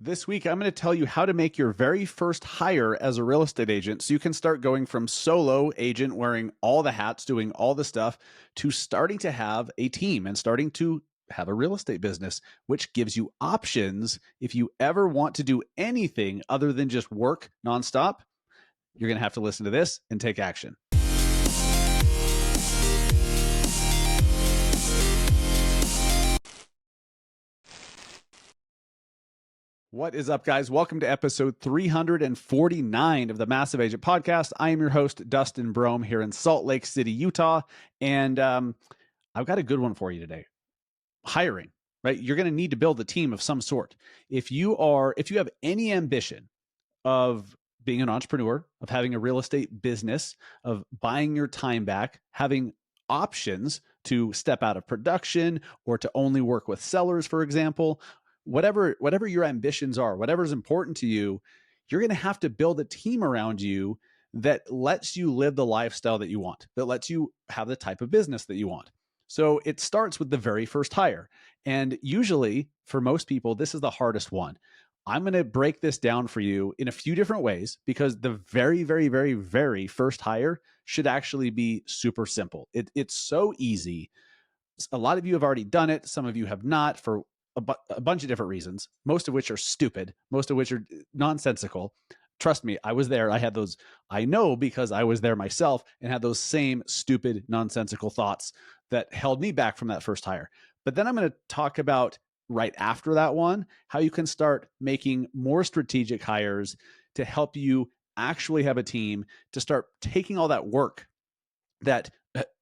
This week, I'm going to tell you how to make your very first hire as a real estate agent so you can start going from solo agent wearing all the hats, doing all the stuff, to starting to have a team and starting to have a real estate business, which gives you options if you ever want to do anything other than just work nonstop. You're going to have to listen to this and take action. What is up, guys? Welcome to episode 349 of the Massive Agent Podcast. I am your host, Dustin Brohm, here in Salt Lake City, Utah. And I've got a good one for you today. Hiring, right? You're going to need to build a team of some sort. If you have any ambition of being an entrepreneur, of having a real estate business, of buying your time back, having options to step out of production or to only work with sellers, for example, whatever your ambitions are, whatever's important to you, you're going to have to build a team around you that lets you live the lifestyle that you want, that lets you have the type of business that you want. So it starts with the very first hire. And usually for most people, this is the hardest one. I'm going to break this down for you in a few different ways because the very, very, very, very first hire should actually be super simple. It's so easy. A lot of you have already done it. Some of you have not for a bunch of different reasons, most of which are stupid, most of which are nonsensical. Trust me, I was there. I had those, I know because I was there myself and had those same stupid, nonsensical thoughts that held me back from that first hire. But then I'm going to talk about right after that one, how you can start making more strategic hires to help you actually have a team, to start taking all that work that,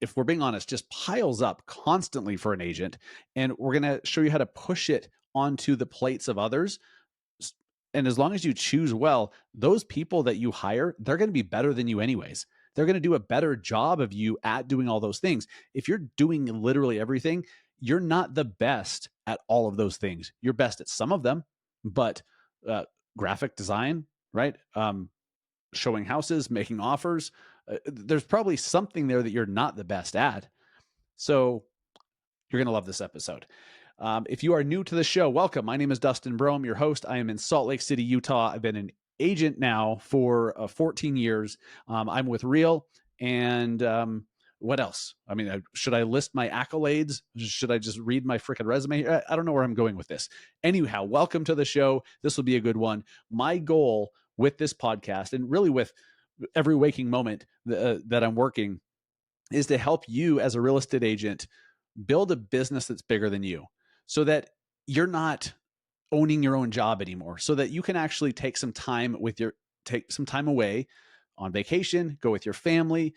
if we're being honest, just piles up constantly for an agent. And we're going to show you how to push it onto the plates of others. And as long as you choose well, those people that you hire, they're going to be better than you anyways. They're going to do a better job of you at doing all those things. If you're doing literally everything, you're not the best at all of those things. You're best at some of them, but graphic design, right? Showing houses, making offers, there's probably something there that you're not the best at. So you're going to love this episode. If you are new to the show, welcome. My name is Dustin Brohm, your host. I am in Salt Lake City, Utah. I've been an agent now for 14 years. I'm with Real. And what else? I mean, should I list my accolades? Should I just read my freaking resume? I don't know where I'm going with this. Anyhow, welcome to the show. This will be a good one. My goal with this podcast, and really with every waking moment that I'm working, is to help you as a real estate agent build a business that's bigger than you, so that you're not owning your own job anymore, so that you can actually take some time away on vacation, go with your family,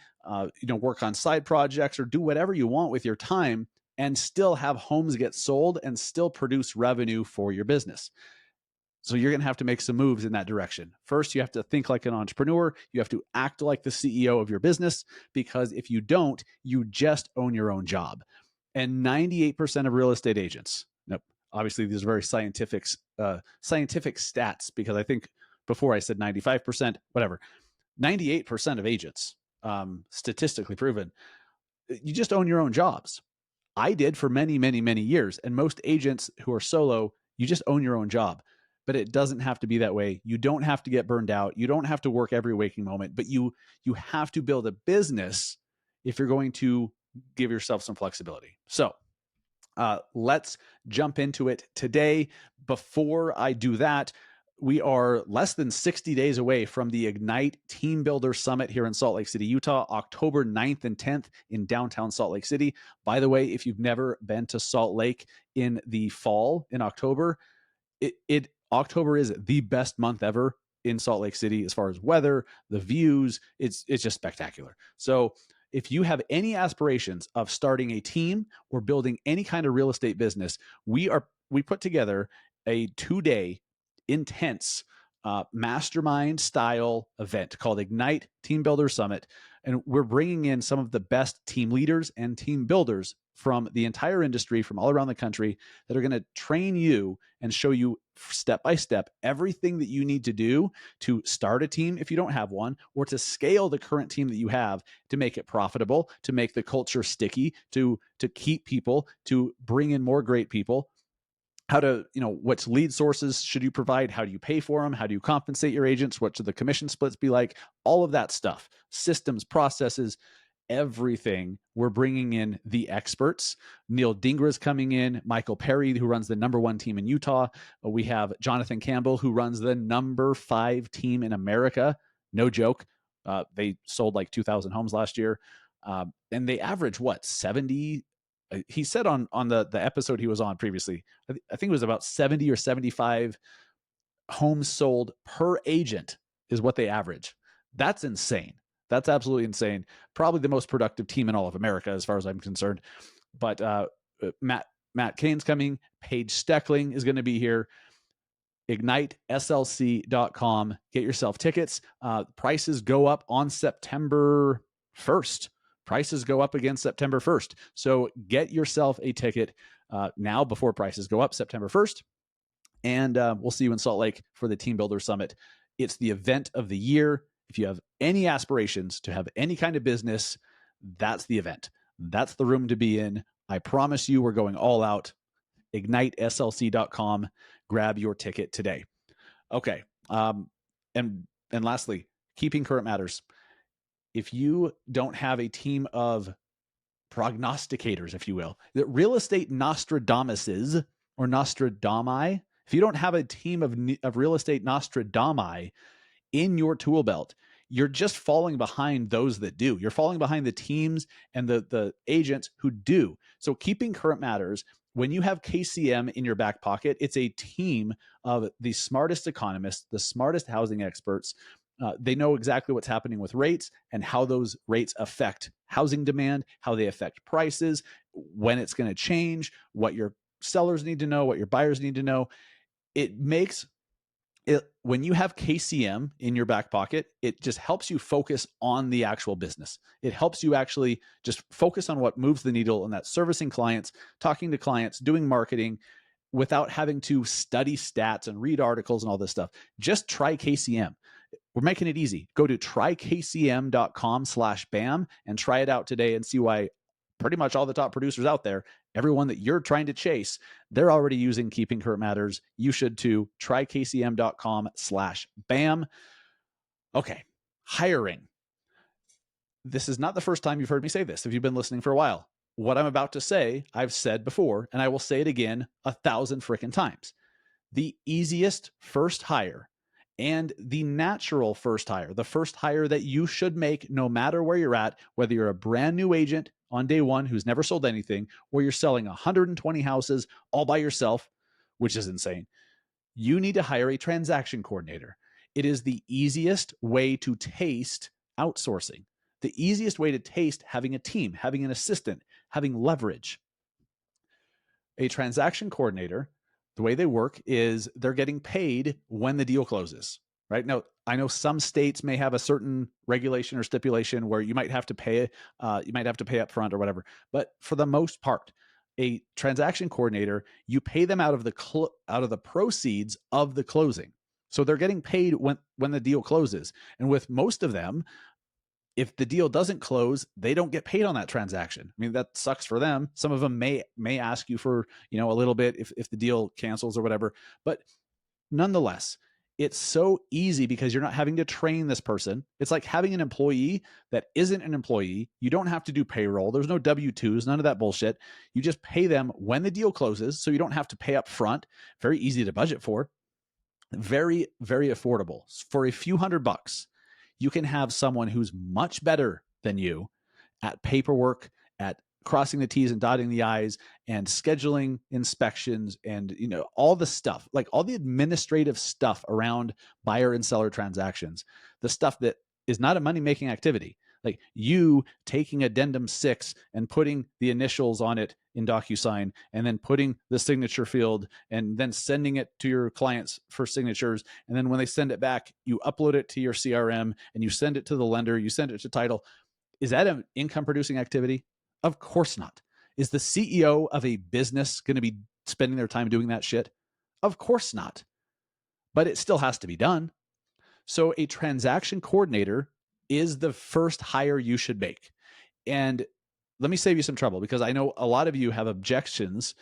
work on side projects or do whatever you want with your time and still have homes get sold and still produce revenue for your business. So you're going to have to make some moves in that direction. First, you have to think like an entrepreneur. You have to act like the CEO of your business, because if you don't, you just own your own job. And 98% of real estate agents, obviously these are very scientific stats, because I think before I said 95%, whatever, 98% of agents, statistically proven, you just own your own jobs. I did for many, many, many years. And most agents who are solo, you just own your own job. But it doesn't have to be that way. You don't have to get burned out. You don't have to work every waking moment, but you have to build a business if you're going to give yourself some flexibility. So let's jump into it today. Before I do that, we are less than 60 days away from the Ignite Team Builder Summit here in Salt Lake City, Utah, October 9th and 10th in downtown Salt Lake City. By the way, if you've never been to Salt Lake in the fall, in October, October is the best month ever in Salt Lake City as far as weather, the views. It's just spectacular. So if you have any aspirations of starting a team or building any kind of real estate business, we put together a 2-day intense mastermind style event called Ignite Team Builder Summit. And we're bringing in some of the best team leaders and team builders from the entire industry from all around the country that are going to train you and show you step by step everything that you need to do to start a team if you don't have one, or to scale the current team that you have to make it profitable, to make the culture sticky, to keep people, to bring in more great people. how to, which lead sources should you provide? How do you pay for them? How do you compensate your agents? What should the commission splits be like? All of that stuff, systems, processes, everything. We're bringing in the experts. Neil Dingra's coming in, Michael Perry, who runs the #1 team in Utah. We have Jonathan Campbell, who runs the #5 team in America. No joke. They sold like 2,000 homes last year. And they average what, 70? He said on the episode he was on previously, I think it was about 70 or 75 homes sold per agent is what they average. That's insane. That's absolutely insane. Probably the most productive team in all of America, as far as I'm concerned. But Matt Kane's coming. Paige Steckling is going to be here. IgniteSLC.com. Get yourself tickets. Prices go up on September 1st. Prices go up again September 1st. So get yourself a ticket now before prices go up September 1st. And we'll see you in Salt Lake for the Team Builder Summit. It's the event of the year. If you have any aspirations to have any kind of business, that's the event. That's the room to be in. I promise you, we're going all out. IgniteSLC.com. Grab your ticket today. Okay. And lastly, keeping current matters. If you don't have a team of prognosticators, if you will, the real estate Nostradamuses or Nostradami, if you don't have a team of real estate Nostradamus in your tool belt, you're just falling behind those that do. You're falling behind the teams and the agents who do. So keeping current matters. When you have KCM in your back pocket, it's a team of the smartest economists, the smartest housing experts. They know exactly what's happening with rates and how those rates affect housing demand, how they affect prices, when it's going to change, what your sellers need to know, what your buyers need to know. It makes it, when you have KCM in your back pocket, it just helps you focus on the actual business. It helps you actually just focus on what moves the needle, and that's servicing clients, talking to clients, doing marketing without having to study stats and read articles and all this stuff. Just try KCM. We're making it easy. Go to trykcm.com/BAM and try it out today and see why pretty much all the top producers out there, everyone that you're trying to chase, they're already using Keeping Current Matters. You should too. trykcm.com/BAM. Okay, hiring. This is not the first time you've heard me say this if you've been listening for a while. What I'm about to say, I've said before, and I will say it again 1,000 freaking times. The easiest first hire and the natural first hire, the first hire that you should make no matter where you're at, whether you're a brand new agent on day one who's never sold anything, or you're selling 120 houses all by yourself, which is insane, you need to hire a transaction coordinator. It is the easiest way to taste outsourcing, the easiest way to taste having a team, having an assistant, having leverage. A transaction coordinator, the way they work is they're getting paid when the deal closes, right? Now, I know some states may have a certain regulation or stipulation where you might have to pay up front or whatever. But for the most part, a transaction coordinator, you pay them out of the proceeds of the closing. So they're getting paid when the deal closes. And with most of them, if the deal doesn't close, they don't get paid on that transaction. I mean, that sucks for them. Some of them may ask you for, a little bit if the deal cancels or whatever. But nonetheless, it's so easy because you're not having to train this person. It's like having an employee that isn't an employee. You don't have to do payroll. There's no W-2s, none of that bullshit. You just pay them when the deal closes, so you don't have to pay up front. Very easy to budget for. Very, very affordable. For a few $100, you can have someone who's much better than you at paperwork, at crossing the T's and dotting the I's, and scheduling inspections, and all the stuff, like all the administrative stuff around buyer and seller transactions, the stuff that is not a money-making activity. Like you taking addendum 6 and putting the initials on it in DocuSign, and then putting the signature field, and then sending it to your clients for signatures. And then when they send it back, you upload it to your CRM and you send it to the lender, you send it to title. Is that an income producing activity? Of course not. Is the CEO of a business going to be spending their time doing that shit? Of course not. But it still has to be done. So a transaction coordinator is the first hire you should make. And let me save you some trouble, because I know a lot of you have objections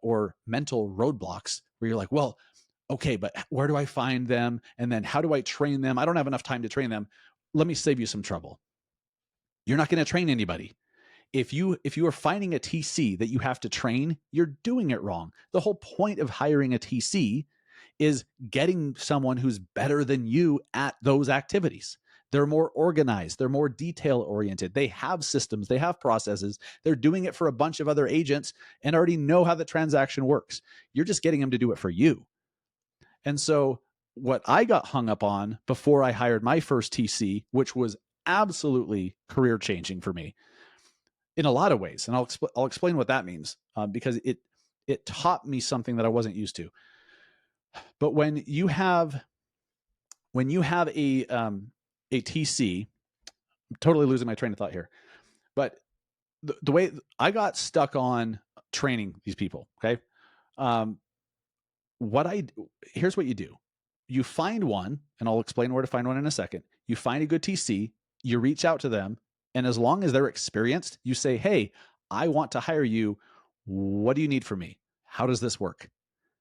or mental roadblocks where you're like, well, okay, but where do I find them? And then how do I train them? I don't have enough time to train them. Let me save you some trouble. You're not going to train anybody. If you are finding a TC that you have to train, you're doing it wrong. The whole point of hiring a TC is getting someone who's better than you at those activities. They're more organized, they're more detail oriented, they have systems, they have processes, they're doing it for a bunch of other agents and already know how the transaction works. You're just getting them to do it for you. And so what I got hung up on before I hired my first TC, which was absolutely career changing for me in a lot of ways, and I'll explain what that means, because it taught me something that I wasn't used to. But when you have a TC, I'm totally losing my train of thought here, but the way I got stuck on training these people, okay, um, here's what you do. You find one, and I'll explain where to find one in a second. You find a good TC, you reach out to them, and as long as they're experienced, you say, hey, I want to hire you. What do you need from me? How does this work?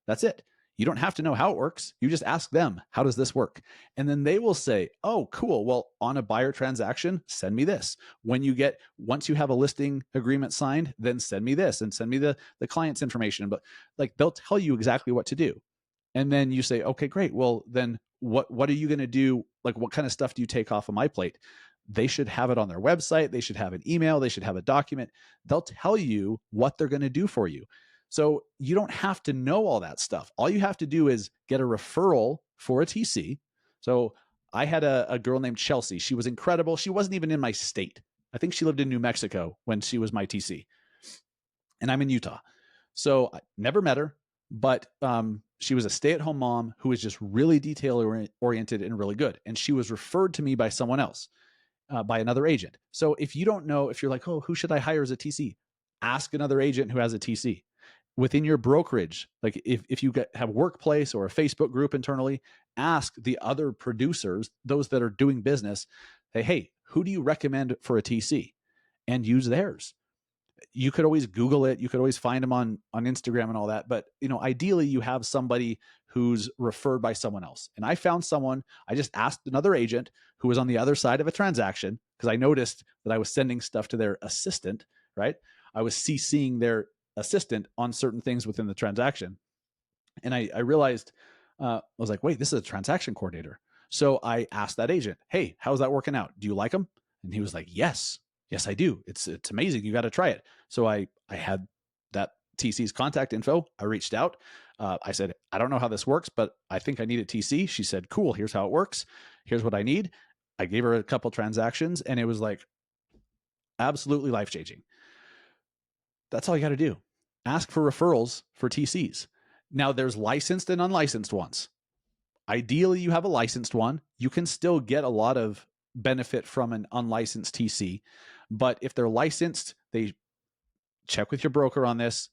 That's it. You don't have to know how it works. You just ask them, how does this work? And then they will say, oh, cool. Well, on a buyer transaction, send me this. Once you have a listing agreement signed, then send me this and send me the client's information. But like, they'll tell you exactly what to do. And then you say, okay, great. Well, then what are you going to do? Like, what kind of stuff do you take off of my plate? They should have it on their website. They should have an email. They should have a document. They'll tell you what they're going to do for you. So you don't have to know all that stuff. All you have to do is get a referral for a TC. So I had a girl named Chelsea. She was incredible. She wasn't even in my state. I think she lived in New Mexico when she was my TC. And I'm in Utah. So I never met her, but she was a stay-at-home mom who was just really detail-oriented and really good. And she was referred to me by someone else, by another agent. So if you don't know, if you're like, oh, who should I hire as a TC? Ask another agent who has a TC. Within your brokerage, like if you have workplace or a Facebook group internally, ask the other producers, those that are doing business, hey, who do you recommend for a TC? And use theirs. You could always Google it. You could always find them on Instagram and all that. But, ideally you have somebody who's referred by someone else. And I found someone, I just asked another agent who was on the other side of a transaction, because I noticed that I was sending stuff to their assistant, right? I was CCing their assistant on certain things within the transaction. And I realized, I was like, wait, this is a transaction coordinator. So I asked that agent, hey, how's that working out? Do you like him? And he was like, yes, I do. It's amazing. You got to try it. So I had that TC's contact info. I reached out. I said, I don't know how this works, but I think I need a TC. She said, cool. Here's how it works. Here's what I need. I gave her a couple transactions, and it was like absolutely life-changing. That's all you got to do. Ask for referrals for TCs. Now, there's licensed and unlicensed ones. Ideally, you have a licensed one. You can still get a lot of benefit from an unlicensed TC. But if they're licensed, they check with your broker on this.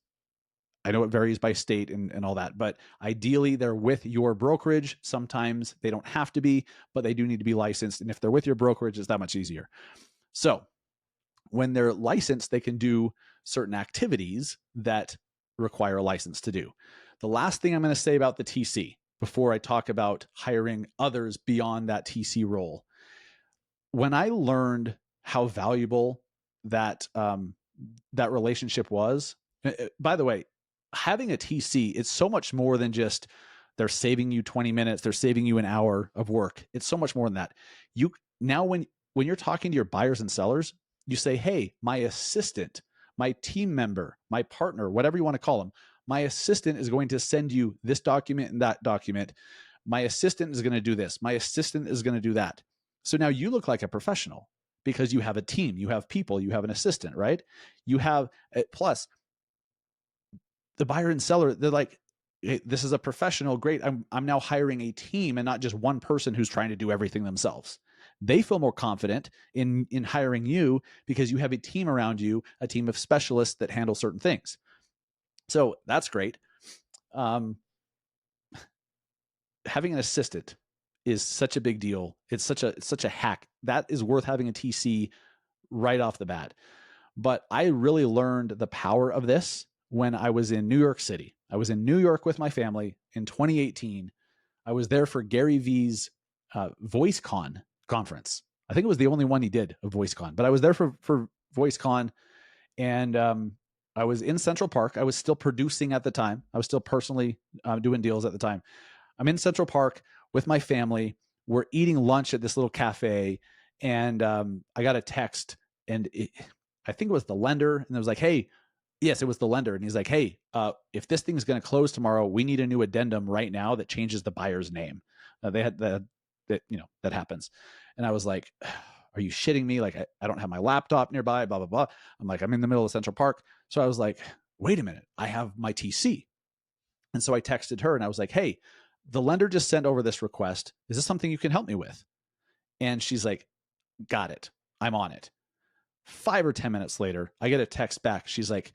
I know it varies by state and all that, but ideally they're with your brokerage. Sometimes they don't have to be, but they do need to be licensed. And if they're with your brokerage, it's that much easier. So when they're licensed, they can do certain activities that require a license to do. The last thing I'm going to say about the TC before I talk about hiring others beyond that TC role. When I learned how valuable that relationship was, by the way, having a TC, it's so much more than just they're saving you 20 minutes, they're saving you an hour of work. It's so much more than that. Now when you're talking to your buyers and sellers, you say, hey, my assistant, my team member, my partner, whatever you want to call them, my assistant is going to send you this document and that document. My assistant is going to do this. My assistant is going to do that. So now you look like a professional because you have a team, you have people, you have an assistant, right? You have, plus the buyer and seller, they're like, hey, this is a professional. Great. I'm now hiring a team and not just one person who's trying to do everything themselves. They feel more confident in hiring you because you have a team around you, a team of specialists that handle certain things. So that's great. Having an assistant is such a big deal. It's such a hack. That is worth having a TC right off the bat. But I really learned the power of this when I was in New York City. I was in New York with my family in 2018. I was there for Gary Vee's VoiceCon conference. I think it was the only one he did of VoiceCon, but I was there for VoiceCon, and I was in Central Park. I was still producing at the time. I was still personally doing deals at the time. I'm in Central Park with my family. We're eating lunch at this little cafe, and I got a text, and I think it was the lender, and it was like, "Hey, yes, it was the lender," and he's like, "Hey, if this thing's going to close tomorrow, we need a new addendum right now that changes the buyer's name." They had that that happens, and I was like, "Are you shitting me? Like, I don't have my laptop nearby, blah blah blah." I'm like, I'm in the middle of Central Park, so I was like, "Wait a minute, I have my TC," and so I texted her, and I was like, "Hey, the lender just sent over this request. Is this something you can help me with?" And she's like, "Got it. I'm on it." 5 or 10 minutes later, I get a text back. She's like,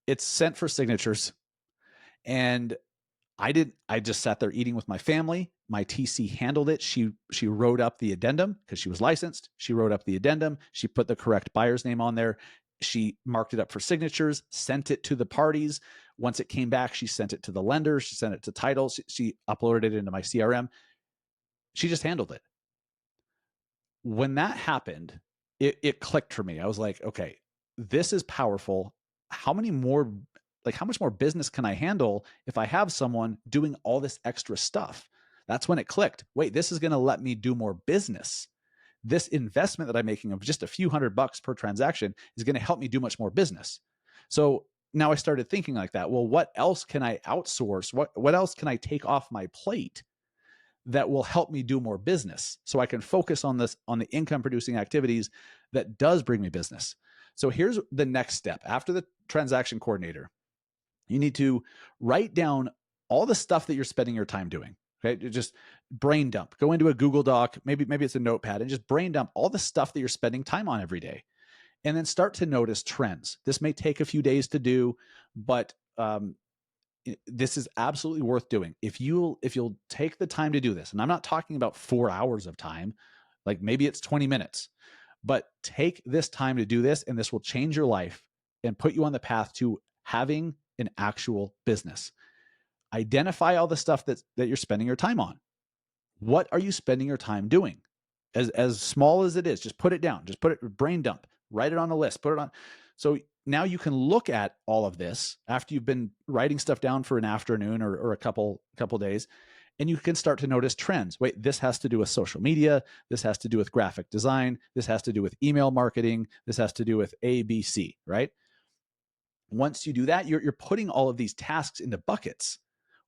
"It's sent for signatures." And I just sat there eating with my family. My TC handled it. She wrote up the addendum because she was licensed. She wrote up the addendum. She put the correct buyer's name on there. She marked it up for signatures, sent it to the parties. Once it came back, she sent it to the lender. She sent it to title. She uploaded it into my CRM. She just handled it. When that happened, it clicked for me. I was like, okay, this is powerful. How much more business can I handle if I have someone doing all this extra stuff? That's when it clicked. Wait, this is going to let me do more business. This investment that I'm making of just a few $100 per transaction is going to help me do much more business. So now I started thinking like that. Well, what else can I outsource? What else can I take off my plate that will help me do more business so I can focus on the income producing activities that does bring me business? So here's the next step. After the transaction coordinator, you need to write down all the stuff that you're spending your time doing. Okay, just brain dump. Go into a Google Doc, maybe it's a notepad, and just brain dump all the stuff that you're spending time on every day, and then start to notice trends. This may take a few days to do, but this is absolutely worth doing. If you'll take the time to do this, and I'm not talking about 4 hours of time, like maybe it's 20 minutes, but take this time to do this, and this will change your life and put you on the path to having an actual business. Identify all the stuff that you're spending your time on. What are you spending your time doing? As small as it is, just put it down. Just put it, brain dump, write it on a list, put it on. So now you can look at all of this after you've been writing stuff down for an afternoon or a couple days, and you can start to notice trends. Wait, this has to do with social media. This has to do with graphic design. This has to do with email marketing. This has to do with ABC, right? Once you do that, you're putting all of these tasks into buckets.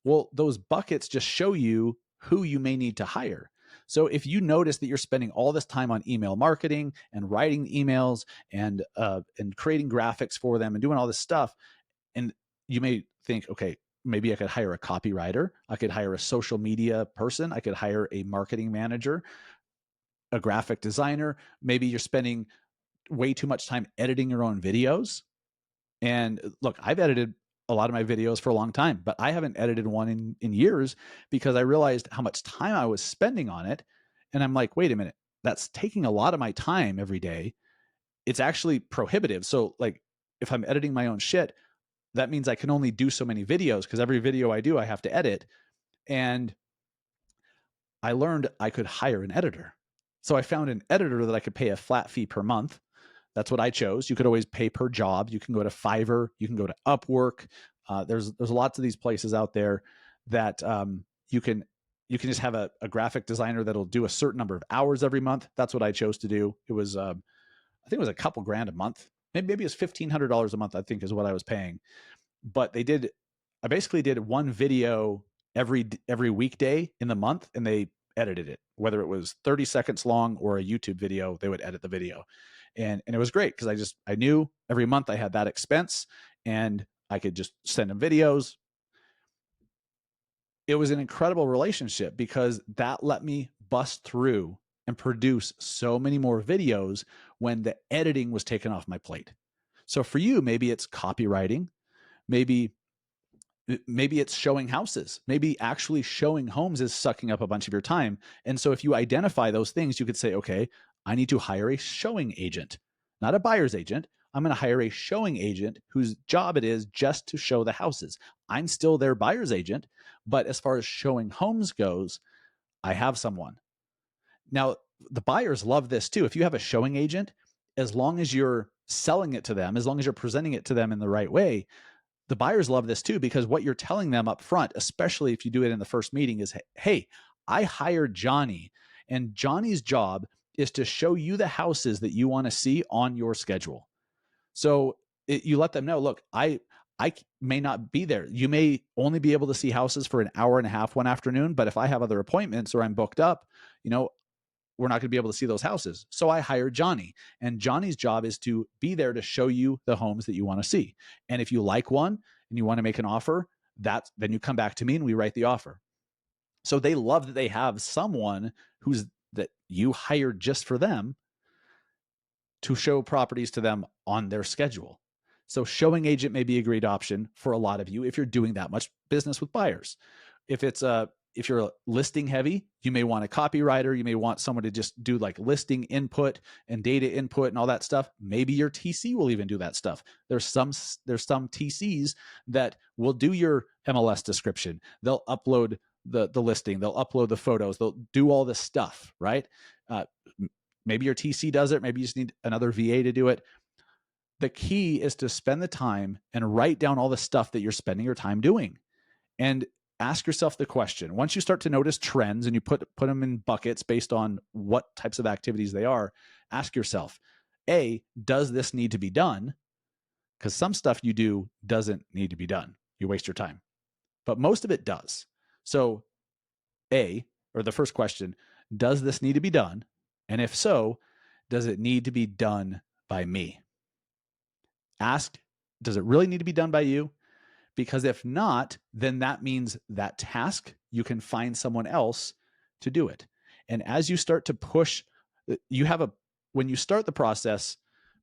Well, those buckets just show you who you may need to hire. So if you notice that you're spending all this time on email marketing and writing emails and creating graphics for them and doing all this stuff, and you may think, okay, maybe I could hire a copywriter, I could hire a social media person, I could hire a marketing manager, a graphic designer. Maybe you're spending way too much time editing your own videos. And look, I've edited a lot of my videos for a long time, but I haven't edited one in years because I realized how much time I was spending on it. And I'm like, wait a minute, that's taking a lot of my time every day. It's actually prohibitive. So like if I'm editing my own shit, that means I can only do so many videos because every video I do, I have to edit. And I learned I could hire an editor. So I found an editor that I could pay a flat fee per month. That's what I chose. You could always pay per job. You can go to Fiverr. You can go to Upwork. There's lots of these places out there that you can just have a graphic designer that'll do a certain number of hours every month. That's what I chose to do. It was I think it was a couple grand a month. Maybe it was $1,500 a month, I think is what I was paying. But I basically did one video every weekday in the month, and they edited it. Whether it was 30 seconds long or a YouTube video, they would edit the video. And it was great because I knew every month I had that expense and I could just send them videos. It was an incredible relationship because that let me bust through and produce so many more videos when the editing was taken off my plate. So for you, maybe it's copywriting, maybe it's showing houses, maybe actually showing homes is sucking up a bunch of your time. And so if you identify those things, you could say, okay, I need to hire a showing agent, not a buyer's agent. I'm going to hire a showing agent whose job it is just to show the houses. I'm still their buyer's agent, but as far as showing homes goes, I have someone. Now, the buyers love this too. If you have a showing agent, as long as you're selling it to them, as long as you're presenting it to them in the right way, the buyers love this too, because what you're telling them up front, especially if you do it in the first meeting, is, hey, I hired Johnny, and Johnny's job is to show you the houses that you want to see on your schedule. So you let them know, look, I may not be there. You may only be able to see houses for an hour and a half one afternoon, but if I have other appointments or I'm booked up, we're not going to be able to see those houses. So I hired Johnny, and Johnny's job is to be there to show you the homes that you want to see. And if you like one and you want to make an offer, then you come back to me and we write the offer. So they love that they have someone that you hired just for them to show properties to them on their schedule. So showing agent may be a great option for a lot of you if you're doing that much business with buyers. If you're listing heavy, you may want a copywriter. You may want someone to just do like listing input and data input and all that stuff. Maybe your TC will even do that stuff. There's some TCs that will do your MLS description. They'll upload the listing. They'll upload the photos. They'll do all this stuff, right? Maybe your TC does it. Maybe you just need another VA to do it. The key is to spend the time and write down all the stuff that you're spending your time doing. And ask yourself the question. Once you start to notice trends and you put them in buckets based on what types of activities they are, ask yourself, A, does this need to be done? Because some stuff you do doesn't need to be done. You waste your time. But most of it does. So the first question, does this need to be done? And if so, does it need to be done by me? Ask, does it really need to be done by you? Because if not, then that means that task, you can find someone else to do it. And as you start to push, when you start the process,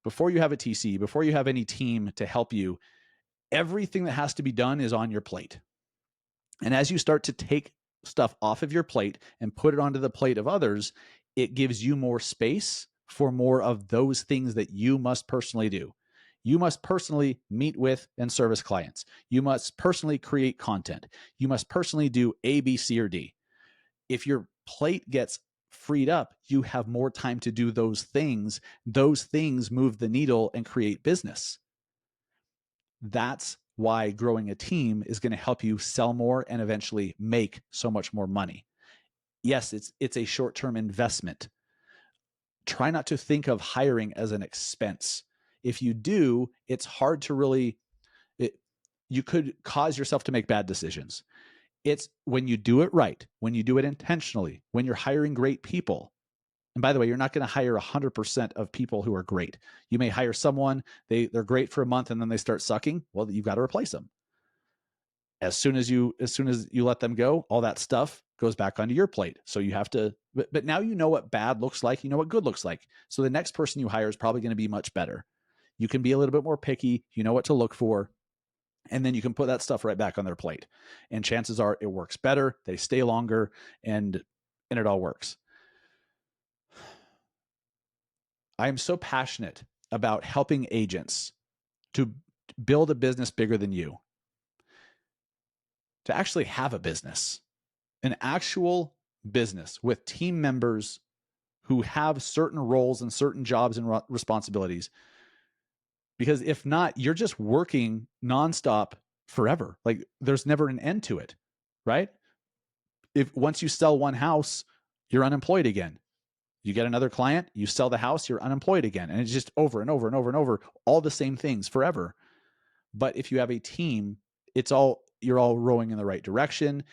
before you have a TC, before you have any team to help you, everything that has to be done is on your plate. And as you start to take stuff off of your plate and put it onto the plate of others, it gives you more space for more of those things that you must personally do. You must personally meet with and service clients. You must personally create content. You must personally do A, B, C, or D. If your plate gets freed up, you have more time to do those things. Those things move the needle and create business. That's why growing a team is going to help you sell more and eventually make so much more money. Yes, it's a short-term investment. Try not to think of hiring as an expense. If you do, it's hard to you could cause yourself to make bad decisions. It's when you do it right, when you do it intentionally, when you're hiring great people. And by the way, you're not going to hire 100% of people who are great. You may hire someone, they're great for a month and then they start sucking. Well, you've got to replace them. As soon as you let them go, all that stuff goes back onto your plate. So you have to, but now you know what bad looks like, you know what good looks like. So the next person you hire is probably going to be much better. You can be a little bit more picky, you know what to look for, and then you can put that stuff right back on their plate. And chances are it works better, they stay longer, and it all works. I am so passionate about helping agents to build a business bigger than you, to actually have a business, an actual business with team members who have certain roles and certain jobs and responsibilities. Because if not, you're just working nonstop forever. Like there's never an end to it, right? If once you sell one house, you're unemployed again. You get another client, you sell the house, you're unemployed again. And it's just over and over and over and over, all the same things forever. But if you have a team, you're all rowing in the right direction.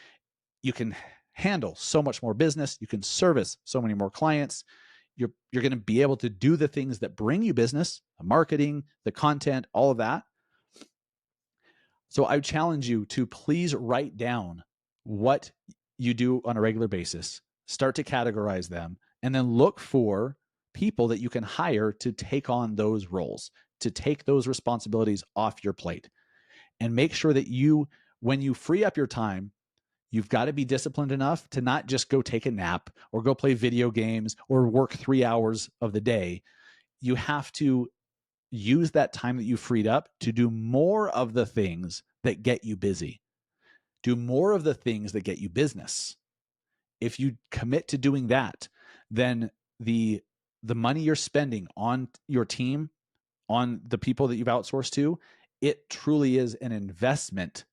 You can handle so much more business. You can service so many more clients. You're going to be able to do the things that bring you business, the marketing, the content, all of that. So I challenge you to please write down what you do on a regular basis, start to categorize them, and then look for people that you can hire to take on those roles, to take those responsibilities off your plate. And make sure that when you free up your time, you've got to be disciplined enough to not just go take a nap or go play video games or work 3 hours of the day. You have to use that time that you freed up to do more of the things that get you busy. Do more of the things that get you business. If you commit to doing that, then the money you're spending on your team, on the people that you've outsourced to, it truly is an investment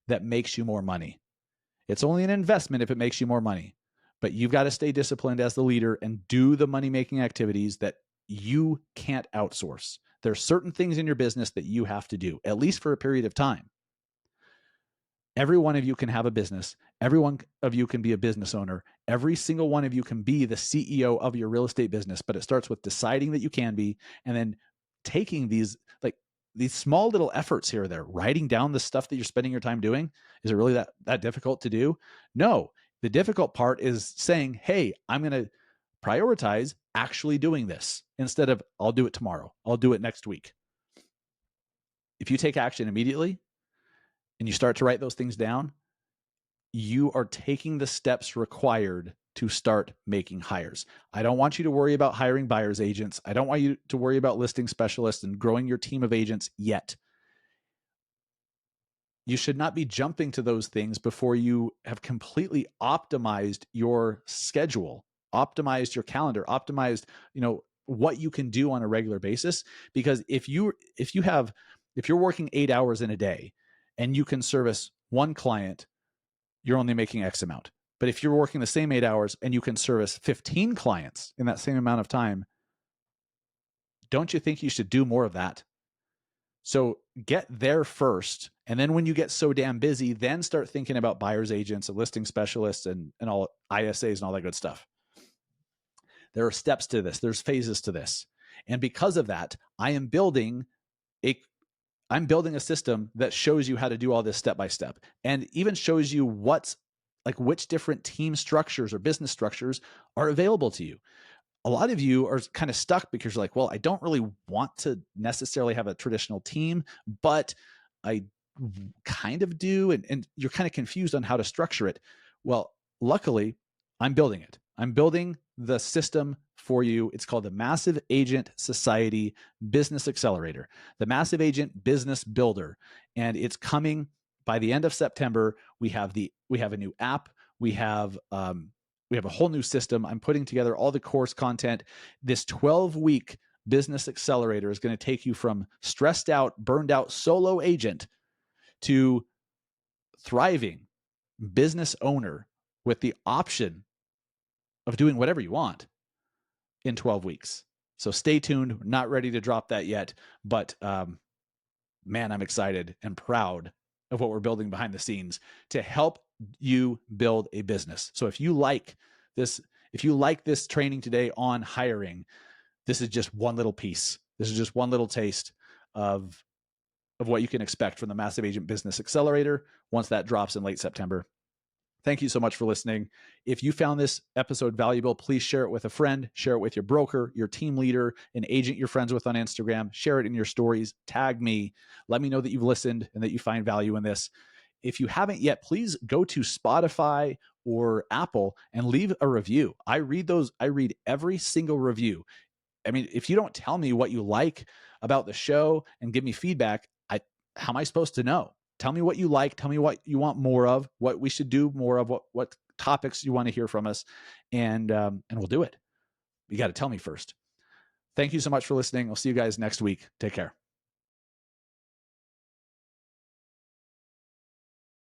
that makes you more money. It's only an investment if it makes you more money, but you've got to stay disciplined as the leader and do the money-making activities that you can't outsource. There are certain things in your business that you have to do, at least for a period of time. Every one of you can have a business. Every one of you can be a business owner. Every single one of you can be the CEO of your real estate business, but it starts with deciding that you can be, and then taking these small little efforts here or there, writing down the stuff that you're spending your time doing. Is it really that difficult to do? No. The difficult part is saying, hey, I'm going to prioritize actually doing this instead of I'll do it tomorrow. I'll do it next week. If you take action immediately and you start to write those things down, you are taking the steps required to start making hires. I don't want you to worry about hiring buyer's agents. I don't want you to worry about listing specialists and growing your team of agents yet. You should not be jumping to those things before you have completely optimized your schedule, optimized your calendar, optimized, what you can do on a regular basis. Because if you're working 8 hours in a day and you can service one client, you're only making X amount. But if you're working the same 8 hours and you can service 15 clients in that same amount of time, don't you think you should do more of that? So get there first. And then when you get so damn busy, then start thinking about buyer's agents and listing specialists and all ISAs and all that good stuff. There are steps to this. There's phases to this. And because of that, I'm building a system that shows you how to do all this step by step, and even shows you which different team structures or business structures are available to you. A lot of you are kind of stuck because you're like, well, I don't really want to necessarily have a traditional team, but I kind of do. And you're kind of confused on how to structure it. Well, luckily, I'm building it. I'm building the system for you. It's called the Massive Agent Society Business Accelerator, the Massive Agent Business Builder. And it's coming by the end of September. We have a new app. We have a whole new system. I'm putting together all the course content. This 12-week business accelerator is going to take you from stressed out, burned out solo agent to thriving business owner with the option of doing whatever you want in 12 weeks. So stay tuned. We're not ready to drop that yet, but man, I'm excited and proud of what we're building behind the scenes to help you build a business. So if you like this training today on hiring, this is just one little piece. This is just one little taste of what you can expect from the Massive Agent Business Accelerator once that drops in late September. Thank you so much for listening. If you found this episode valuable, please share it with a friend, share it with your broker, your team leader, an agent you're friends with on Instagram, share it in your stories, tag me, let me know that you've listened and that you find value in this. If you haven't yet, please go to Spotify or Apple and leave a review. I read those. I read every single review. I mean, if you don't tell me what you like about the show and give me feedback, how am I supposed to know? Tell me what you like. Tell me what you want more of, what we should do more of, what topics you want to hear from us, and we'll do it. You got to tell me first. Thank you so much for listening. I'll see you guys next week. Take care.